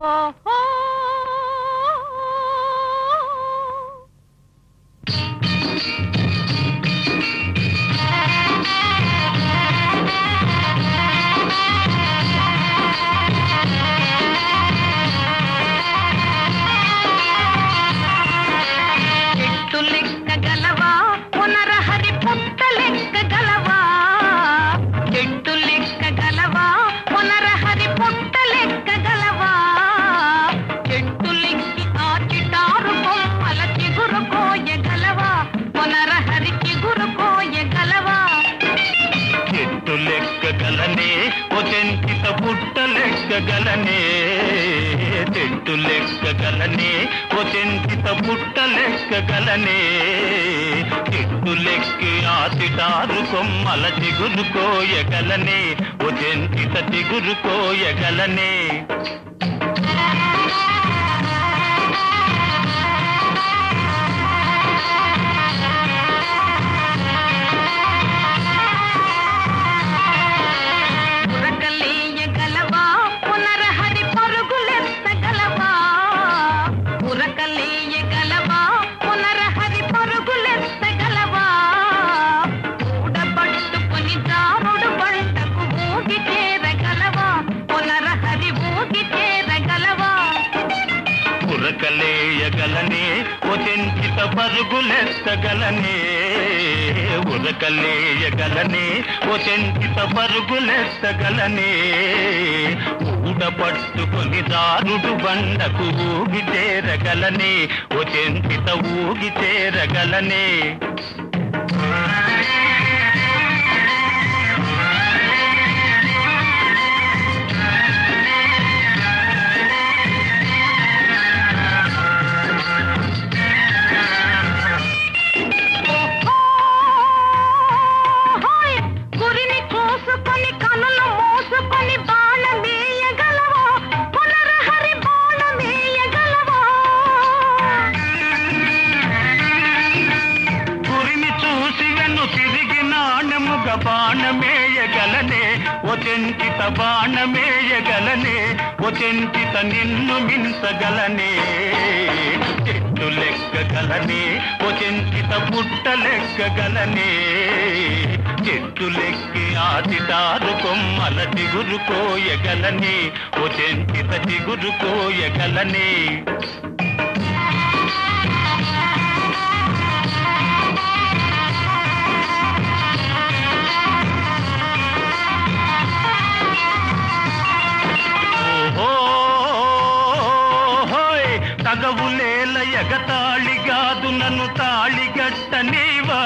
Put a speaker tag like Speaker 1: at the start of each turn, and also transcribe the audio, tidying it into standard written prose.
Speaker 1: ఓహో చెట్టు లెక్క గలవా పునరహరి పుట్ట లెక్క గలవా చెట్టు లెక్క గలవా పునరహరి పుట్ట లెక్క గలవా చెట్టు లెక్కి ఆ చిటారు కొమ్మల చిగురు కోయగలవా పునరహరి చిగురు కోయగలవా
Speaker 2: చెట్టు లెక్క గలనే ఓ చెంచిత పుట్ట లెక్క గలనే చెట్టు లెక్క గలనే ఓ చెంచిత పుట్ట లెక్క గలనే చెట్టు లెక్కి ఆ చిటారు కొమ్మల చిగురు కోయగలనే ఓ చెంచిత చిగురు కోయగలనే
Speaker 1: ఉరకలేయగలవా పునరహరి పరుగులెత్తగలవా ఉరకలేయగలవా పునరహరి పరుగులెత్తగలవా ఊడబట్టుకుని జారుడు బంటకు ఊగి చేరగలవా పునరహరి ఊగి చేరగలవా
Speaker 2: ఉరకలేయగలనే ఓ చెంచిత పరుగులెత్తగలనే ఉరకలేయగలనే ఓ చెంచిత పరుగులెత్తగలనే ఊడపట్టుకొని దారుడు బండకు ఊగి చేరగలనే ఓ చెంచిత ఊగి చేరగలనే
Speaker 1: గురిని చూసుకొని కనులు మూసుకొని బాణమేయగలవా పునరహరి బాణమేయగలవా
Speaker 2: గురిని చూసి వెను తిరిగి నాణముగ బాణమేయగలనే ఓ చెంచిత బాణమేయగలనే ఓ చెంచిత నిన్ను మించగలనే చెట్టు లెక్క గలనే ఓ చెంచిత పుట్ట లెక్క గలనే చెట్టు లెక్కి ఆ చిటారు కొమ్మల చిగురు కోయగలనే ఓ చెంచిత చిగురు కోయగలనే తగవులేల ఎగతాళిగాదు నన్ను తాళిగట్ట నీవా